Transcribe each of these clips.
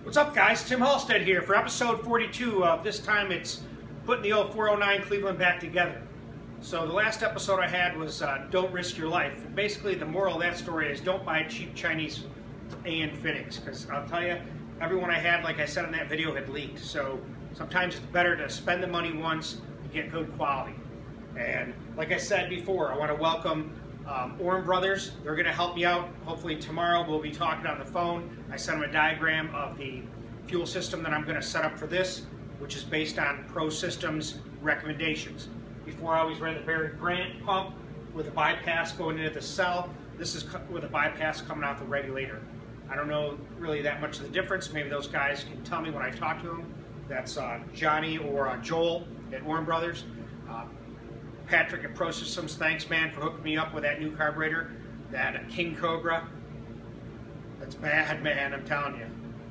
What's up, guys? Tim Halstead here for episode 42 of this time it's putting the old 409 Cleveland back together. So the last episode I had was don't risk your life. And basically the moral of that story is don't buy cheap Chinese AN fittings, because I'll tell you, everyone I had, like I said in that video, had leaked. So sometimes it's better to spend the money once and get good quality. And like I said before, I want to welcome Oren Brothers. They're going to help me out. Hopefully tomorrow we'll be talking on the phone. I sent them a diagram of the fuel system that I'm going to set up for this, which is based on Pro Systems recommendations. Before I always ran the Barry Grant pump with a bypass going into the cell. This is with a bypass coming out the regulator. I don't know really that much of the difference. Maybe those guys can tell me when I talk to them. That's Johnny or Joel at Oren Brothers. Patrick at Pro Systems, thanks, man, for hooking me up with that new carburetor, that King Cobra. That's bad, man, I'm telling you.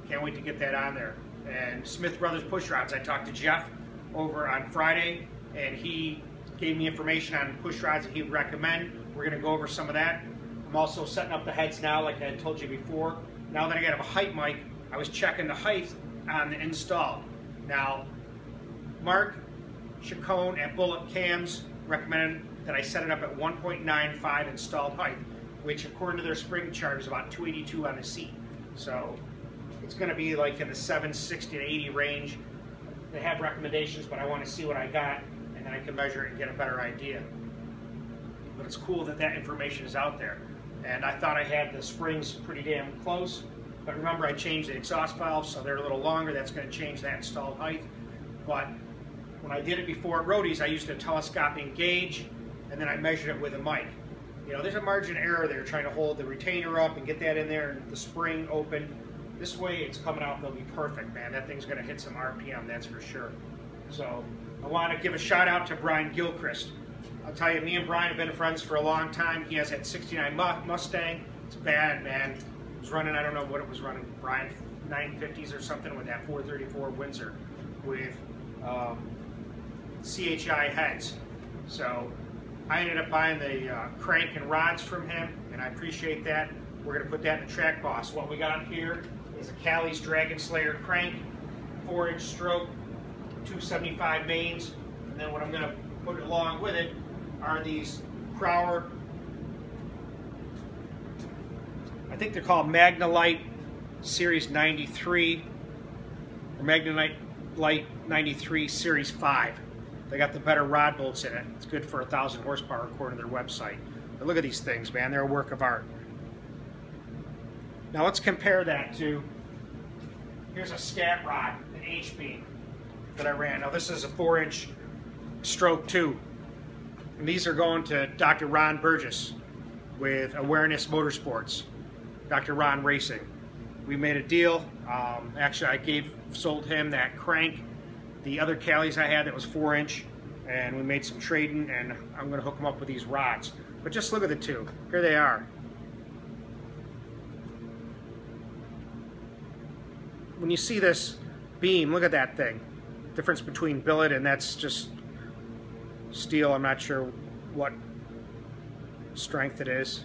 Can't wait to get that on there. And Smith Brothers push rods. I talked to Jeff over on Friday, and he gave me information on push rods that he would recommend. We're going to go over some of that. I'm also setting up the heads now, like I had told you before. Now that I got a height mic, I was checking the height on the install. Now, Mark Chacon at Bullet Cams recommended that I set it up at 1.95 installed height, which according to their spring chart is about 282 on the seat. So it's going to be like in the 760 to 80 range. They have recommendations, but I want to see what I got, and then I can measure it and get a better idea. But it's cool that that information is out there. And I thought I had the springs pretty damn close, but remember I changed the exhaust valves, so they're a little longer. That's going to change that installed height. But when I did it before at Roadies, I used a telescoping gauge, and then I measured it with a mic. You know, there's a margin of error there trying to hold the retainer up and get that in there and the spring open. This way it's coming out, they'll be perfect, man. That thing's going to hit some RPM, that's for sure. So I want to give a shout out to Brian Gilchrist. I'll tell you, me and Brian have been friends for a long time. He has that 69 Mustang. It's bad, man. It was running, I don't know what it was running, Brian, 950s or something with that 434 Windsor with CHI heads. So I ended up buying the crank and rods from him, and I appreciate that. We're going to put that in the DragBoss. What we got here is a Cali's Dragon Slayer crank, 4-inch stroke, 275 mains, and then what I'm going to put along with it are these Crowler, I think they're called Magnalite Series 93, or Magnalite 93 Series 5. They got the better rod bolts in it. It's good for 1,000 horsepower according to their website. But look at these things, man. They're a work of art. Now let's compare that to, here's a scat rod, an H-beam that I ran. Now this is a 4-inch stroke 2. And these are going to Dr. Ron Burgess with Awareness Motorsports, Dr. Ron Racing. We made a deal. Actually, I sold him that crank, the other Cali's I had that was 4-inch, and we made some trading, and I'm going to hook them up with these rods. But just look at the two. Here they are. When you see this beam, look at that thing. Difference between billet and that's just steel. I'm not sure what strength it is.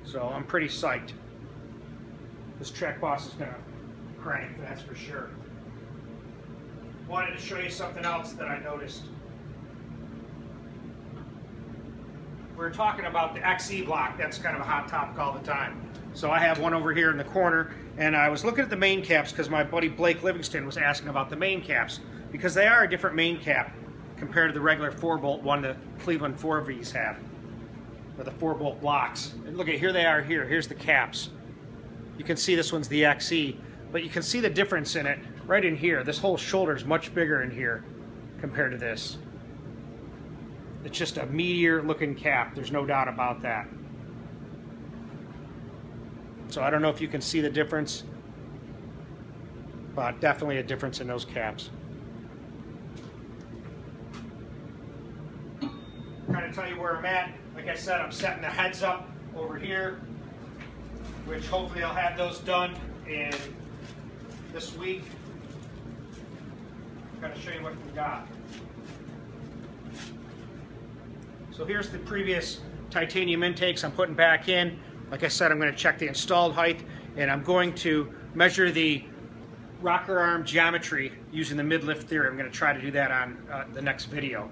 So I'm pretty psyched. This DragBoss is going to crank, that's for sure. Wanted to show you something else that I noticed. We're talking about the XE block. That's kind of a hot topic all the time. So I have one over here in the corner, and I was looking at the main caps because my buddy Blake Livingston was asking about the main caps, because they are a different main cap compared to the regular 4-bolt one the Cleveland 4Vs have, or the 4-bolt blocks. And look at, here they are here. Here's the caps. You can see this one's the XE, but you can see the difference in it right in here. This whole shoulder is much bigger in here compared to this. It's just a meteor looking cap, there's no doubt about that. So I don't know if you can see the difference, but definitely a difference in those caps. Kind of tell you where I'm at. Like I said, I'm setting the heads up over here, which hopefully I'll have those done in this week. I'm going to show you what we got. So here's the previous titanium intakes I'm putting back in. Like I said, I'm going to check the installed height, and I'm going to measure the rocker arm geometry using the mid-lift theory. I'm going to try to do that on the next video.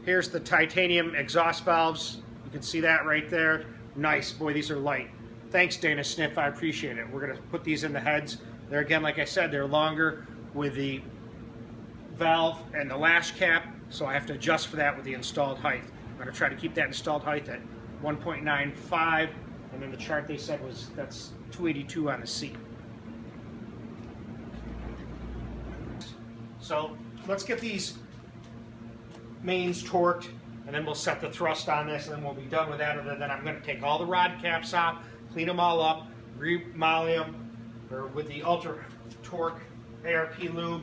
Here's the titanium exhaust valves. You can see that right there. Nice. Boy, these are light. Thanks, Dana Sniff. I appreciate it. We're going to put these in the heads. They're, again, like I said, they're longer with the valve and the lash cap, so I have to adjust for that with the installed height. I'm going to try to keep that installed height at 1.95, and then the chart they said was that's 282 on the seat. So let's get these mains torqued, and then we'll set the thrust on this, and then we'll be done with that. And then I'm going to take all the rod caps off, clean them all up, re-moly them or with the Ultra Torque ARP lube,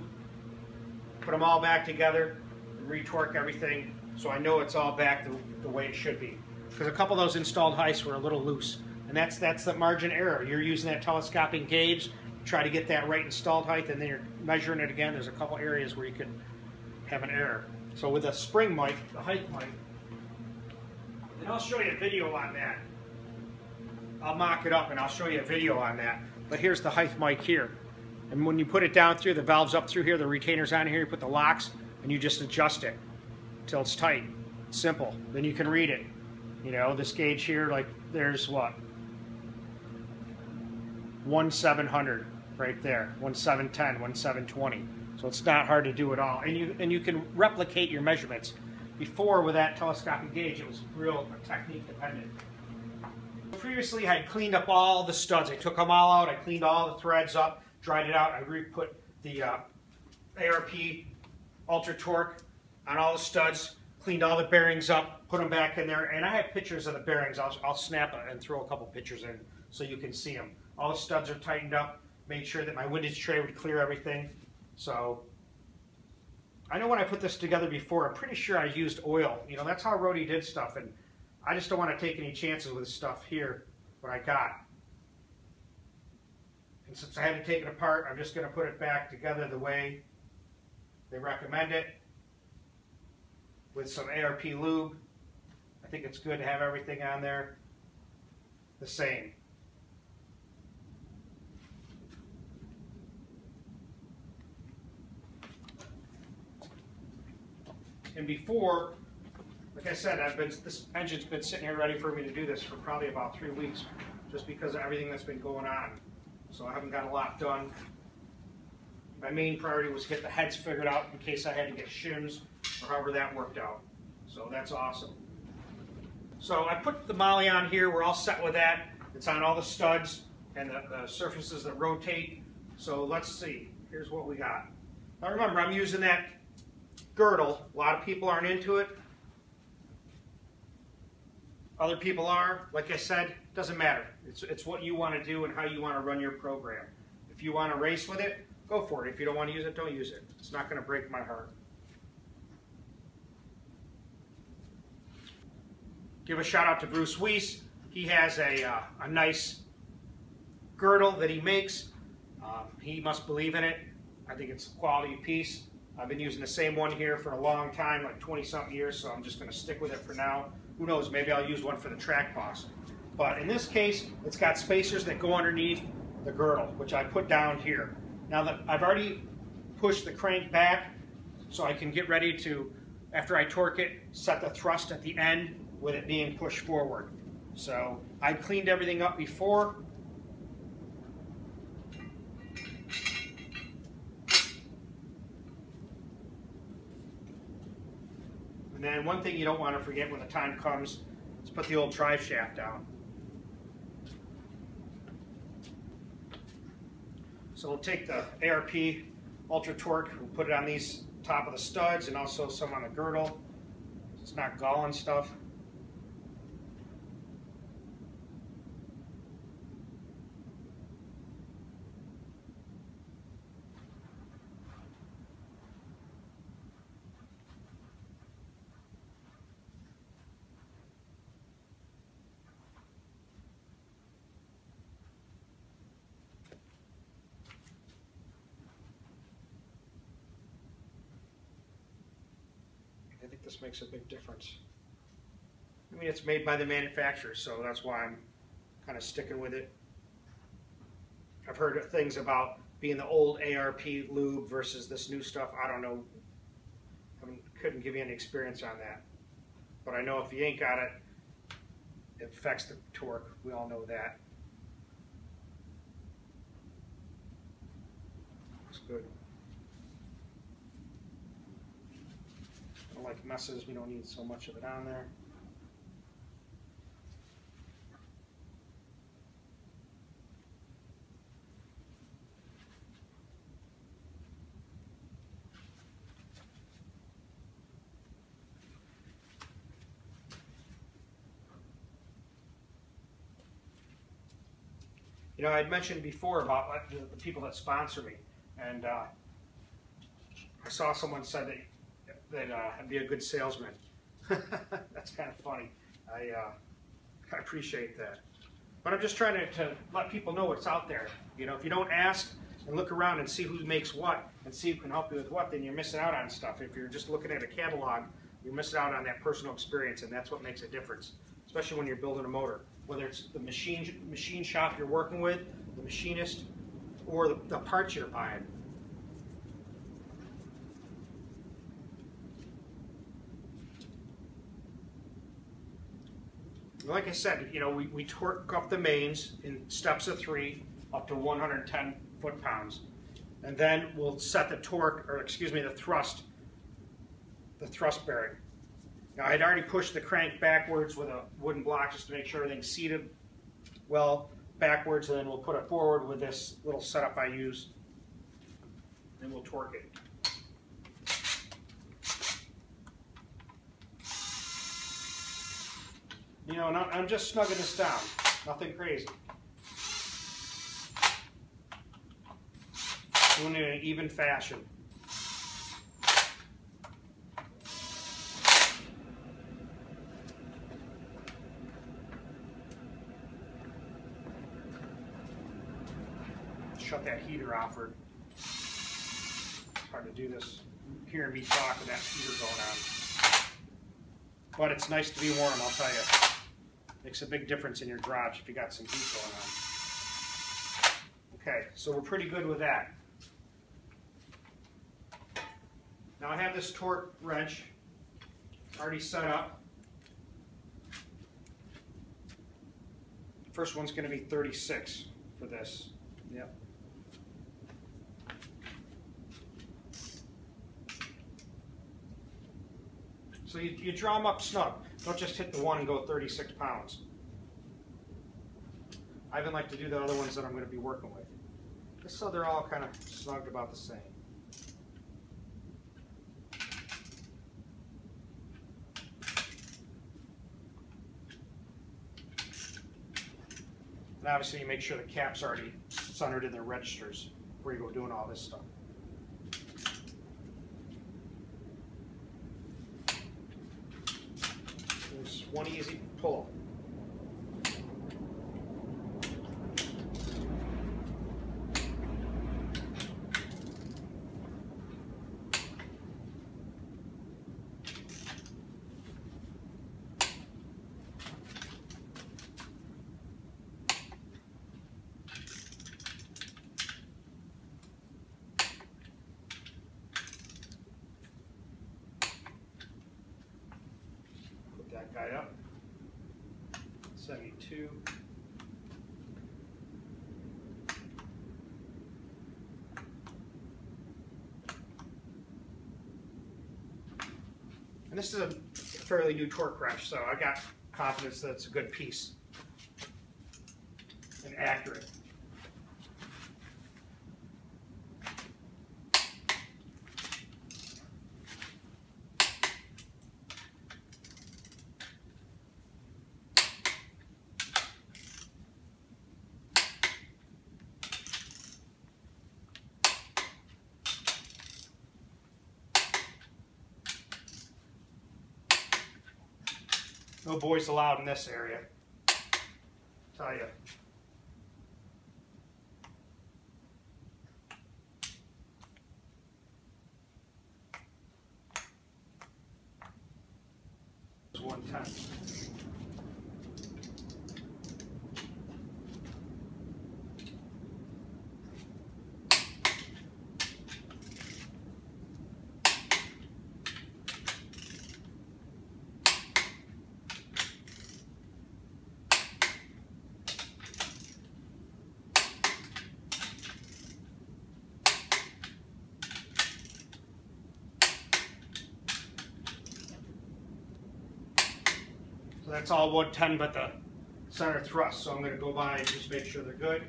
put them all back together, and re-torque everything so I know it's all back the way it should be. Because a couple of those installed heights were a little loose, and that's the margin error. You're using that telescopic gauge, try to get that right installed height, and then you're measuring it again. There's a couple areas where you could have an error. So with a spring mic, the height mic, and I'll show you a video on that. I'll mock it up and I'll show you a video on that. But here's the height mic here. And when you put it down through, the valve's up through here, the retainer's on here, you put the locks, and you just adjust it till it's tight. It's simple. Then you can read it. You know, this gauge here, like there's what? 1,700 right there. 1,710, 1,720. So it's not hard to do at all. And you can replicate your measurements. Before, with that telescopic gauge, it was real technique dependent. Previously, I had cleaned up all the studs. I took them all out. I cleaned all the threads up, dried it out. I re-put the ARP Ultra Torque on all the studs, cleaned all the bearings up, put them back in there. And I have pictures of the bearings. I'll snap and throw a couple pictures in so you can see them. All the studs are tightened up. Made sure that my windage tray would clear everything. So I know when I put this together before, I'm pretty sure I used oil. You know, that's how Rody did stuff, and I just don't want to take any chances with stuff here, what I got. And since I had to take it apart, I'm just going to put it back together the way they recommend it with some ARP lube. I think it's good to have everything on there the same. And before, like I said, this engine's been sitting here ready for me to do this for probably about 3 weeks, just because of everything that's been going on. So I haven't got a lot done. My main priority was to get the heads figured out in case I had to get shims, or however that worked out. So that's awesome. So I put the moly on here. We're all set with that. It's on all the studs and the surfaces that rotate. So let's see. Here's what we got. Now remember, I'm using that girdle. A lot of people aren't into it. Other people are. Like I said, doesn't matter. It's what you want to do and how you want to run your program. If you want to race with it, go for it. If you don't want to use it, don't use it. It's not going to break my heart. Give a shout out to Bruce Weiss. He has a nice girdle that he makes. He must believe in it. I think it's a quality piece. I've been using the same one here for a long time, like 20-something years, so I'm just going to stick with it for now. Who knows, maybe I'll use one for the DragBoss. But in this case, it's got spacers that go underneath the girdle, which I put down here. Now that I've already pushed the crank back, so I can get ready to, after I torque it, set the thrust at the end with it being pushed forward. So I cleaned everything up before. And then one thing you don't want to forget when the time comes is put the old drive shaft down. So we'll take the ARP Ultra Torque, we'll put it on these top of the studs and also some on the girdle. It's not galling stuff. I think this makes a big difference. I mean, it's made by the manufacturer, so that's why I'm kind of sticking with it. I've heard things about being the old ARP lube versus this new stuff. I don't know. Couldn't give you any experience on that. But I know if you ain't got it, it affects the torque. We all know that. Looks good. I don't like messes. We don't need so much of it on there. You know, I'd mentioned before about the people that sponsor me, and I saw someone said that I'd be a good salesman. That's kind of funny. I appreciate that. But I'm just trying to let people know what's out there. You know, if you don't ask and look around and see who makes what and see who can help you with what, then you're missing out on stuff. If you're just looking at a catalog, you're missing out on that personal experience, and that's what makes a difference, especially when you're building a motor. Whether it's the machine shop you're working with, the machinist, or the parts you're buying. Like I said, you know, we torque up the mains in steps of 3 up to 110 foot-pounds, and then we'll set the torque, or excuse me, the thrust bearing. Now, I'd already pushed the crank backwards with a wooden block just to make sure everything's seated well backwards, and then we'll put it forward with this little setup I use, and we'll torque it. You know, I'm just snugging this down, nothing crazy. Doing it in an even fashion. Shut that heater off, or it's hard to do this hearing me talk with that heater going on. But it's nice to be warm, I'll tell you. Makes a big difference in your garage if you got some heat going on. Okay, so we're pretty good with that. Now I have this torque wrench already set up. First one's going to be 36 for this. Yep. So you draw them up snug. Don't just hit the one and go 36 pounds. I even like to do the other ones that I'm going to be working with, just so they're all kind of snugged about the same. And obviously you make sure the cap's already centered in the registers before you go doing all this stuff. There's one easy pull. That guy up, 72. And this is a fairly new torque wrench, so I got confidence that it's a good piece and accurate. No boys allowed in this area, tell you. It's 110. So that's all 110 but the center thrust. So I'm going to go by and just make sure they're good.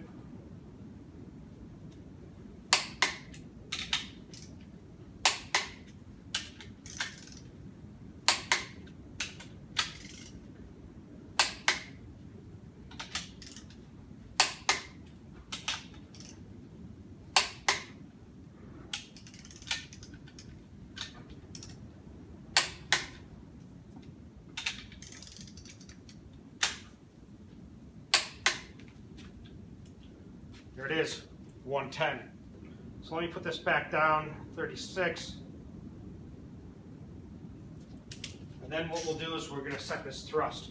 There it is, 110. So let me put this back down, 36. And then what we'll do is we're going to set this thrust.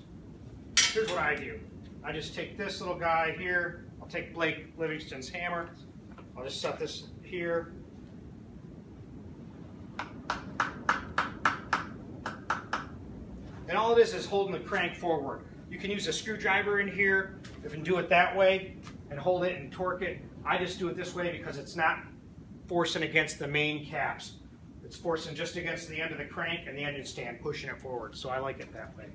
Here's what I do. I just take this little guy here. I'll take Blake Livingston's hammer. I'll just set this here. And all it is holding the crank forward. You can use a screwdriver in here if you can do it that way and hold it and torque it. I just do it this way because it's not forcing against the main caps. It's forcing just against the end of the crank and the engine stand, pushing it forward. So I like it that way.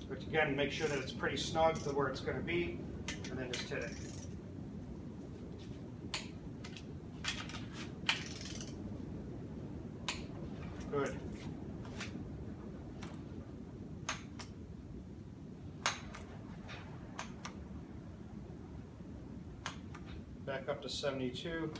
But again, make sure that it's pretty snug to where it's going to be, and then just hit it. Good. Back up to 72.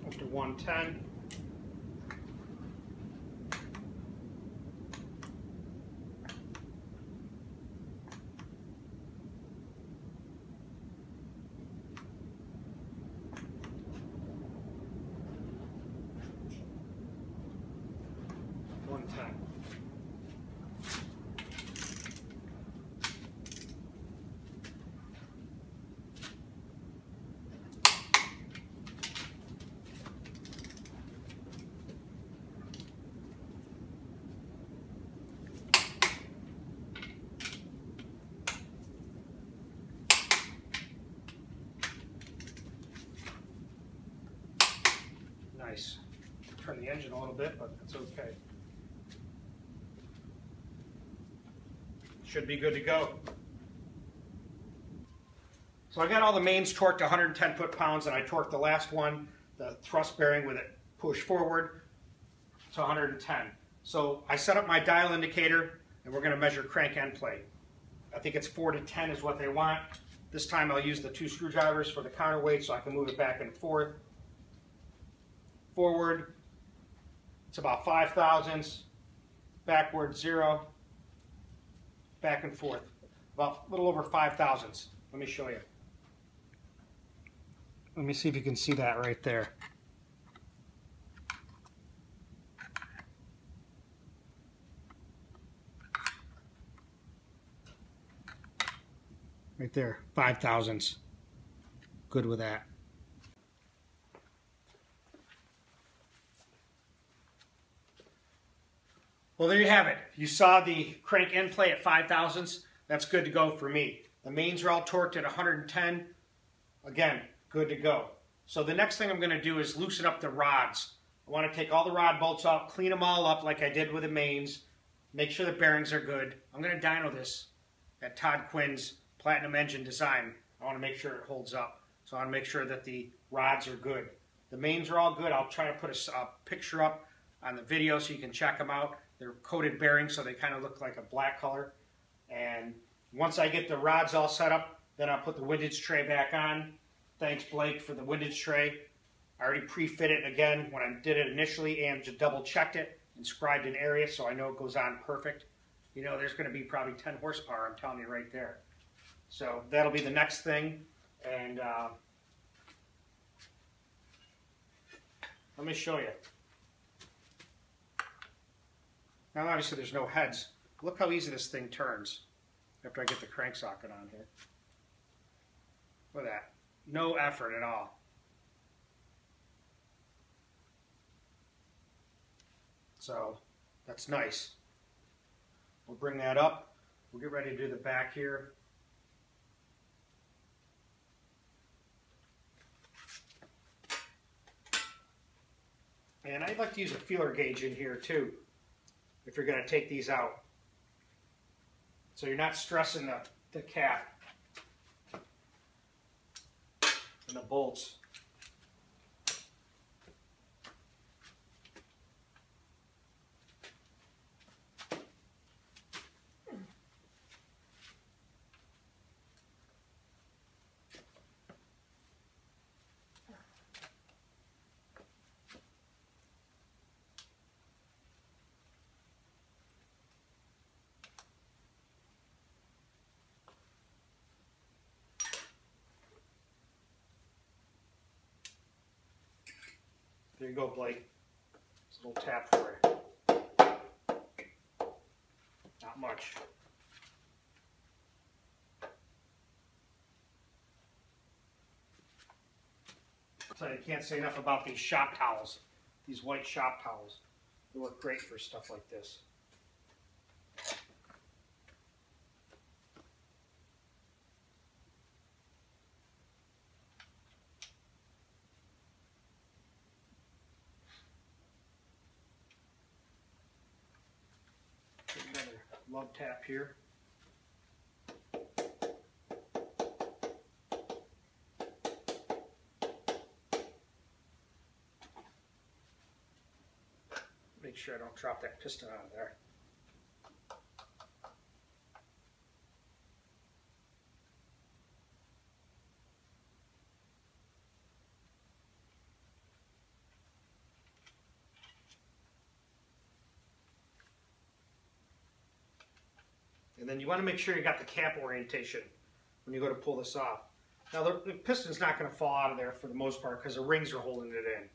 Up to 110. Time. Nice. Turn the engine a little bit, but that's okay. Should be good to go. So I got all the mains torqued to 110 foot-pounds, and I torqued the last one, the thrust bearing with it pushed forward to 110. So I set up my dial indicator, and we're going to measure crank end play. I think it's 4 to 10 is what they want. This time I'll use the 2 screwdrivers for the counterweight so I can move it back and forth. Forward, it's about 5 thousandths. Backward, 0. Back and forth, about a little over 5 thousandths. Let me show you. Let me see if you can see that right there. Right there, 5 thousandths. Good with that. Well, there you have it. You saw the crank end play at 5 thousandths. That's good to go for me. The mains are all torqued at 110. Again, good to go. So the next thing I'm going to do is loosen up the rods. I want to take all the rod bolts out, clean them all up like I did with the mains, make sure the bearings are good. I'm going to dyno this at Todd Quinn's Platinum Engine Design. I want to make sure it holds up. So I want to make sure that the rods are good. The mains are all good. I'll try to put a picture up on the video so you can check them out. They're coated bearings, so they kind of look like a black color. And once I get the rods all set up, then I'll put the windage tray back on. Thanks, Blake, for the windage tray. I already pre-fit it again when I did it initially and just double-checked it and scribed an area so I know it goes on perfect. You know, there's going to be probably 10 horsepower, I'm telling you right there. So that'll be the next thing. And let me show you. Now obviously there's no heads. Look how easy this thing turns after I get the crank socket on here. Look at that. No effort at all. So that's nice. We'll bring that up. We'll get ready to do the back here. And I'd like to use a feeler gauge in here too, if you're going to take these out. So you're not stressing the cap and the bolts. There you go, Blake. It's a little tap for you. Not much. So you can't say enough about these shop towels. These white shop towels. They work great for stuff like this. Another lug tap here. Make sure I don't drop that piston out of there. And then you want to make sure you got the cap orientation when you go to pull this off. Now the piston's not going to fall out of there for the most part because the rings are holding it in,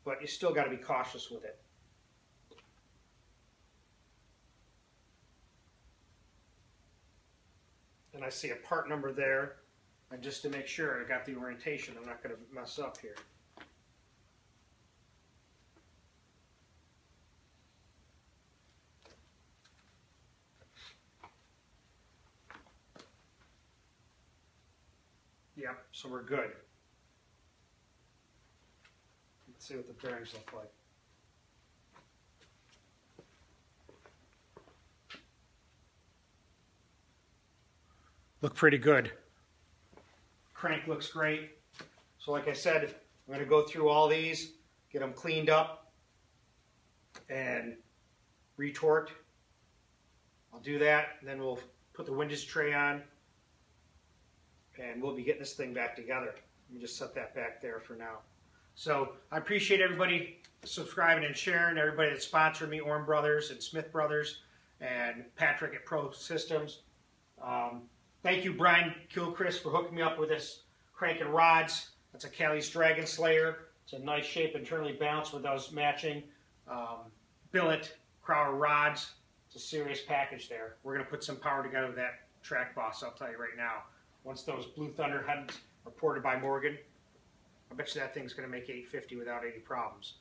but you still got to be cautious with it. And I see a part number there, and just to make sure I got the orientation, I'm not going to mess up here. Yep, so we're good. Let's see what the bearings look like. Look pretty good. Crank looks great. So like I said, I'm going to go through all these, get them cleaned up and retorqued. I'll do that, and then we'll put the windage tray on, and we'll be getting this thing back together. Let me just set that back there for now. So I appreciate everybody subscribing and sharing, everybody that sponsored me, Orm Brothers and Smith Brothers and Patrick at Pro Systems. Thank you, Brian Kilchrist, for hooking me up with this crank and rods. That's a Cali's Dragon Slayer. It's a nice shape, internally balanced with those matching billet Crowder rods. It's a serious package there. We're going to put some power together with that DragBoss, I'll tell you right now. Once those Blue Thunder heads are ported by Morgan, I bet you that thing's going to make 850 without any problems.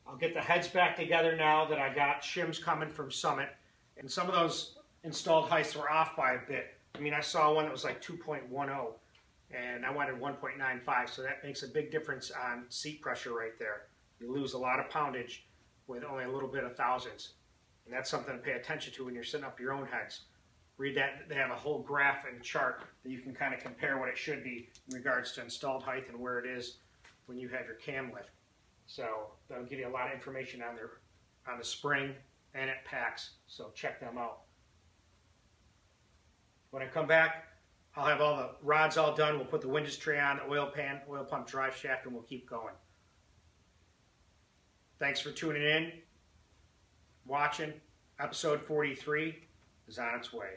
I'll get the heads back together now that I got shims coming from Summit. And some of those installed heights were off by a bit. I mean, I saw one that was like 2.10, and I wanted 1.95, so that makes a big difference on seat pressure right there. You lose a lot of poundage with only a little bit of thousandths. And that's something to pay attention to when you're setting up your own heads. Read that. They have a whole graph and chart that you can kind of compare what it should be in regards to installed height and where it is when you have your cam lift. So that'll give you a lot of information on the spring and at packs, so check them out. When I come back, I'll have all the rods all done. We'll put the windage tray on, the oil pan, oil pump drive shaft, and we'll keep going. Thanks for tuning in, watching. Episode 43 is on its way.